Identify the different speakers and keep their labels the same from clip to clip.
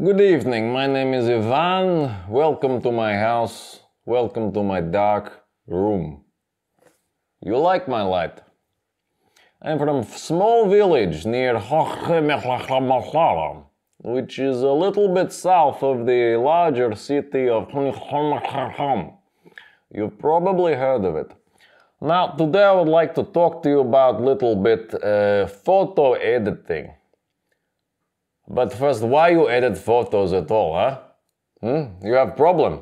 Speaker 1: Good evening, my name is Ivan. Welcome to my house. Welcome to my dark room. You like my light? I'm from a small village near which is a little bit south of the larger city of You've probably heard of it. Now, today I would like to talk to you about a little bit photo editing. But first, why you edit photos at all, huh? You have problem.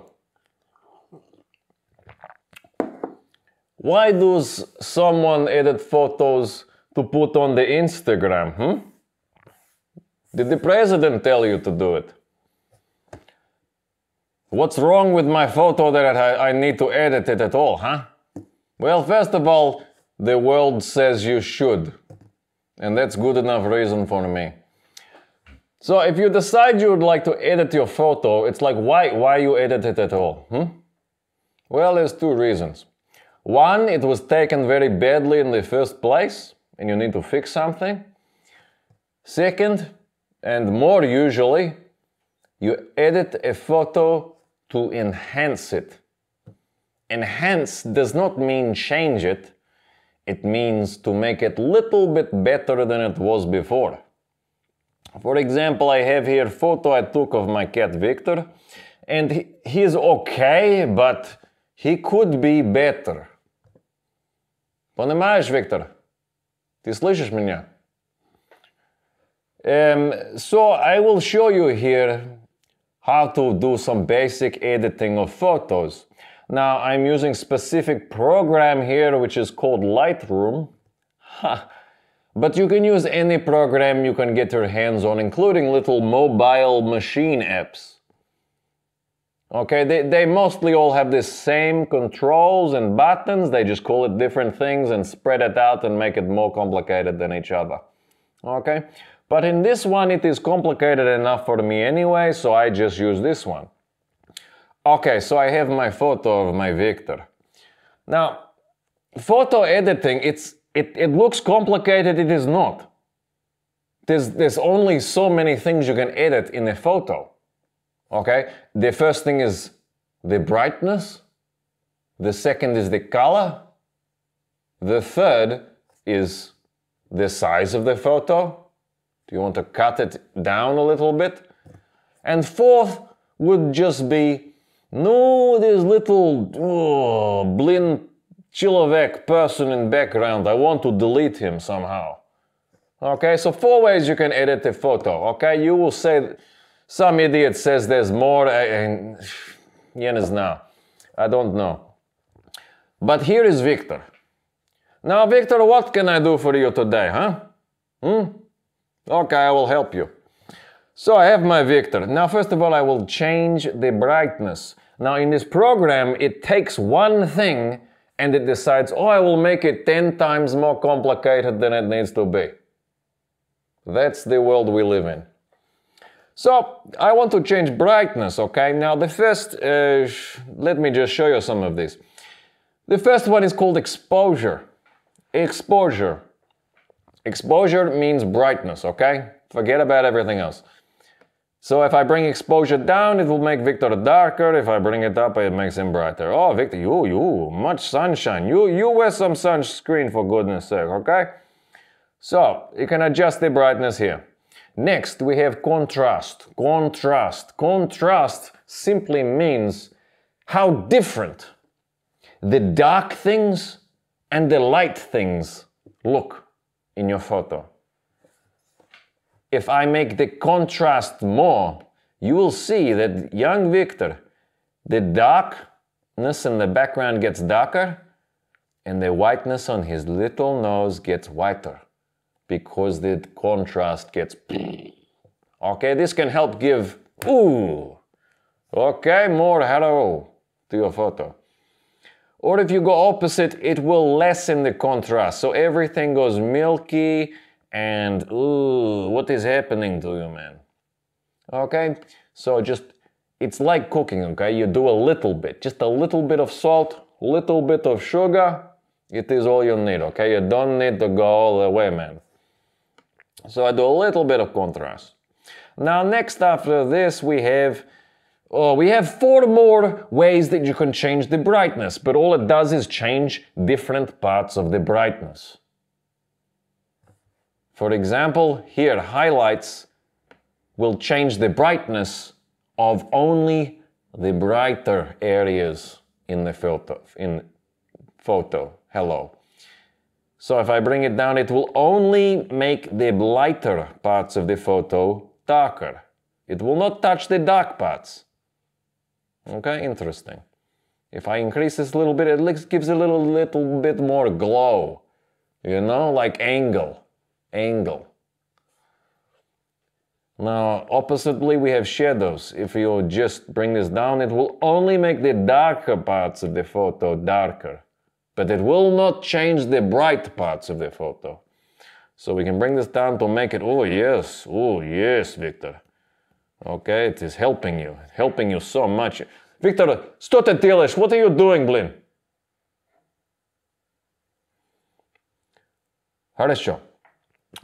Speaker 1: Why does someone edit photos to put on the Instagram, Did the president tell you to do it? What's wrong with my photo that I need to edit it at all, huh? Well, first of all, the world says you should. And that's good enough reason for me. So if you decide you would like to edit your photo, it's like, why you edit it at all? Well, there's two reasons. One, it was taken very badly in the first place, and you need to fix something. Second, and more usually, you edit a photo to enhance it. Enhance does not mean change it. It means to make it a little bit better than it was before. For example, I have here a photo I took of my cat Victor, and he's okay, but he could be better. Понимаешь, Victor? Ты слышишь меня? So I will show you here how to do some basic editing of photos. Now I'm using specific program here which is called Lightroom. But you can use any program you can get your hands on, including little mobile machine apps. Okay, they mostly all have the same controls and buttons, they just call it different things and spread it out and make it more complicated than each other. Okay, but in this one it is complicated enough for me anyway, so I just use this one. Okay, so I have my photo of my Victor. Now, photo editing, it looks complicated, it is not. There's only so many things you can edit in a photo. Okay, the first thing is the brightness. The second is the color. The third is the size of the photo. Do you want to cut it down a little bit? And fourth would just be, no, this little blind Chilovek person in background, I want to delete him somehow. Okay, so 4 ways you can edit a photo. Okay, you will say, some idiot says there's more, and now, I don't know. But here is Victor. Now, Victor, what can I do for you today, huh? Okay, I will help you. So I have my Victor. Now, first of all, I will change the brightness. Now, in this program, it takes one thing and it decides, oh, I will make it 10 times more complicated than it needs to be. That's the world we live in. So, I want to change brightness, okay? Now, the first, let me just show you some of these. The first one is called exposure. Exposure. Exposure means brightness, okay? Forget about everything else. So if I bring exposure down, it will make Victor darker. If I bring it up, it makes him brighter. Oh, Victor, you, much sunshine. You wear some sunscreen for goodness sake, okay? So, you can adjust the brightness here. Next, we have contrast. Contrast. Contrast simply means how different the dark things and the light things look in your photo. If I make the contrast more, you will see that young Victor, the darkness in the background gets darker and the whiteness on his little nose gets whiter because the contrast gets... Okay, this can help give, okay, more hello to your photo. Or if you go opposite, it will lessen the contrast. So everything goes milky and, what is happening to you, man? Okay, so just, it's like cooking, okay? You do a little bit, just a little bit of salt, little bit of sugar, it is all you need, okay? You don't need to go all the way, man. So I do a little bit of contrast. Now next after this we have 4 more ways that you can change the brightness, but all it does is change different parts of the brightness. For example, here highlights will change the brightness of only the brighter areas in the photo. Hello. So if I bring it down, it will only make the lighter parts of the photo darker. It will not touch the dark parts. Okay, interesting. If I increase this a little bit, it gives a little bit more glow. You know, like angle. Now, oppositely, we have shadows. If you just bring this down, it will only make the darker parts of the photo darker. But it will not change the bright parts of the photo. So we can bring this down to make it, oh yes, Victor. Okay, it is helping you so much. Victor, что ты делаешь? What are you doing, блин? Хорошо.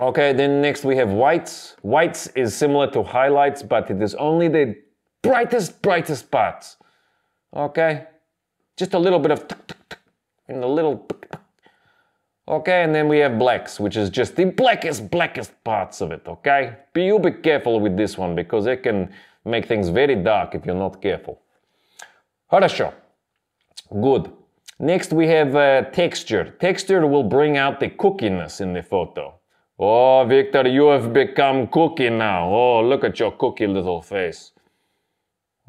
Speaker 1: Okay, then next we have whites. Whites is similar to highlights, but it is only the brightest parts. Okay? Just a little bit of in a little. Okay, and then we have blacks, which is just the blackest parts of it, okay? You be careful with this one, because it can make things very dark if you're not careful. Хорошо. Good. Next we have texture. Texture will bring out the cookiness in the photo. Oh, Victor, you have become cookie now. Oh, look at your cookie little face.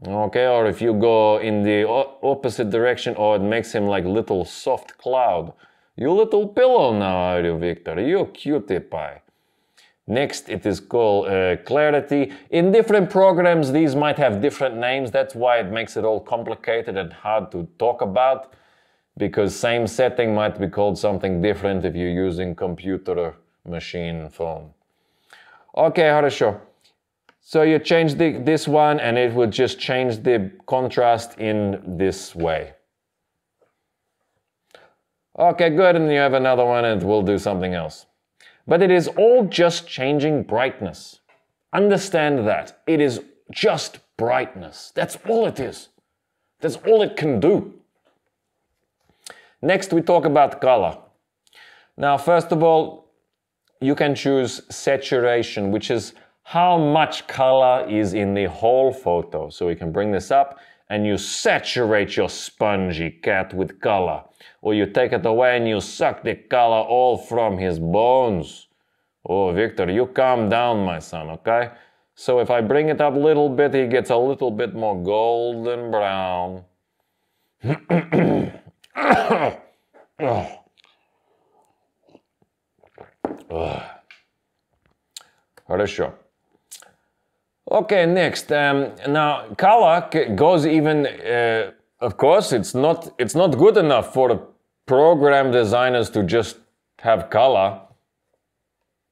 Speaker 1: Okay, or if you go in the opposite direction, oh, it makes him like little soft cloud. You little pillow now, are you, Victor? You cutie pie. Next, it is called clarity. In different programs, these might have different names. That's why it makes it all complicated and hard to talk about, because same setting might be called something different if you're using computer or machine phone. Okay, хорошо. So you change this one and it would just change the contrast in this way. Okay, good, and you have another one and it will do something else. But it is all just changing brightness. Understand that. It is just brightness. That's all it is. That's all it can do. Next, we talk about color. Now, first of all, you can choose saturation, which is how much color is in the whole photo. So we can bring this up and you saturate your spongy cat with color. Or you take it away and you suck the color all from his bones. Oh, Victor, you calm down, my son, okay? So if I bring it up a little bit, he gets a little bit more golden brown. Хорошо. Okay, next. Now, color goes even. Of course, it's not good enough for program designers to just have color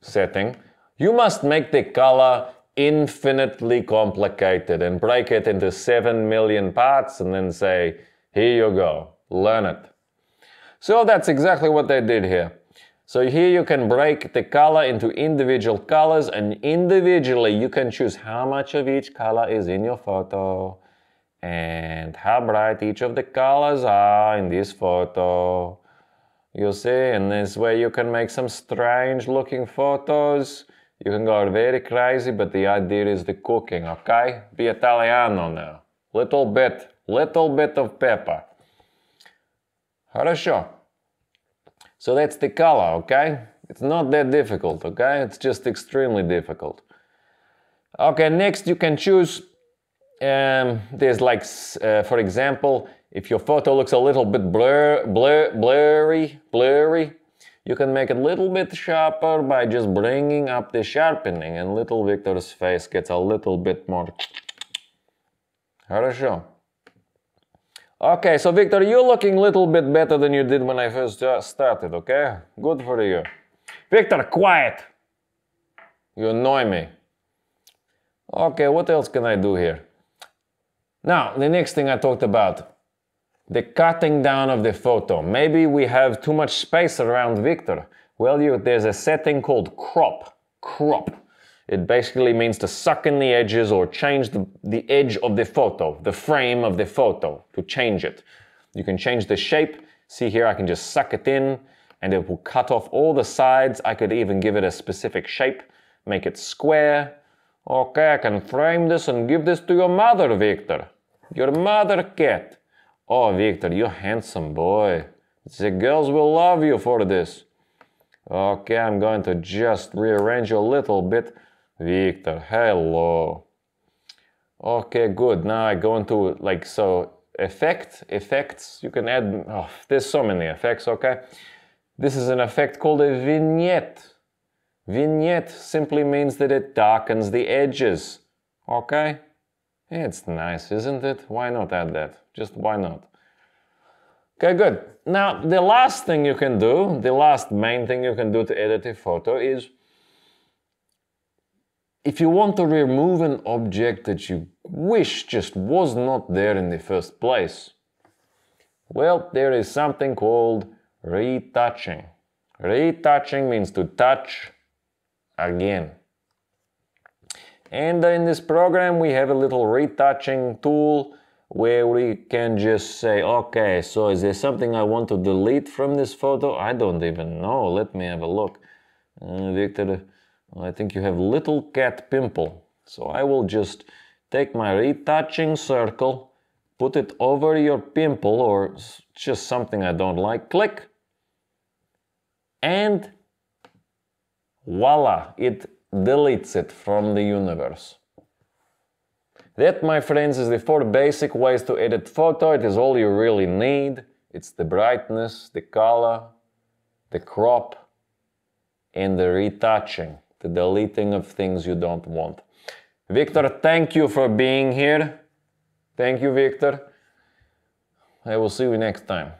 Speaker 1: setting. You must make the color infinitely complicated and break it into 7 million parts and then say, here you go, learn it. So that's exactly what they did here. So here you can break the color into individual colors, and individually you can choose how much of each color is in your photo and how bright each of the colors are in this photo. You see, in this way you can make some strange looking photos. You can go very crazy, but the idea is the cooking, okay? Be Italiano now. Little bit of pepper. Хорошо. So that's the color, okay? It's not that difficult, okay? It's just extremely difficult. Okay, next you can choose, there's like, for example, if your photo looks a little bit blurry, you can make it a little bit sharper by just bringing up the sharpening, and little Victor's face gets a little bit more. Хорошо. Okay, so Victor, you're looking a little bit better than you did when I first started, okay? Good for you. Victor, quiet! You annoy me. Okay, what else can I do here? Now, the next thing I talked about, the cutting down of the photo. Maybe we have too much space around Victor. Well, there's a setting called crop. It basically means to suck in the edges or change the edge of the photo, the frame of the photo, to change it. You can change the shape. See here, I can just suck it in and it will cut off all the sides. I could even give it a specific shape, make it square. Okay, I can frame this and give this to your mother, Victor. Your mother cat. Oh, Victor, you're handsome boy. The girls will love you for this. Okay, I'm going to just rearrange you a little bit. Victor, hello. Okay, good. Now I go into effects. You can add, there's so many effects, okay? This is an effect called a vignette. Vignette simply means that it darkens the edges, okay? It's nice, isn't it? Why not add that? Just why not? Okay, good. Now, the last thing you can do, the last main thing you can do to edit a photo is if you want to remove an object that you wish just was not there in the first place, well, there is something called retouching. Retouching means to touch again. And in this program, we have a little retouching tool where we can just say, okay, so is there something I want to delete from this photo? I don't even know. Let me have a look. Victor, I think you have little cat pimple. So I will just take my retouching circle, put it over your pimple or just something I don't like, click, and voila, it deletes it from the universe. That, my friends, is the 4 basic ways to edit photo. It is all you really need. It's the brightness, the color, the crop, and the retouching, the deleting of things you don't want. Victor, thank you for being here. Thank you, Victor. I will see you next time.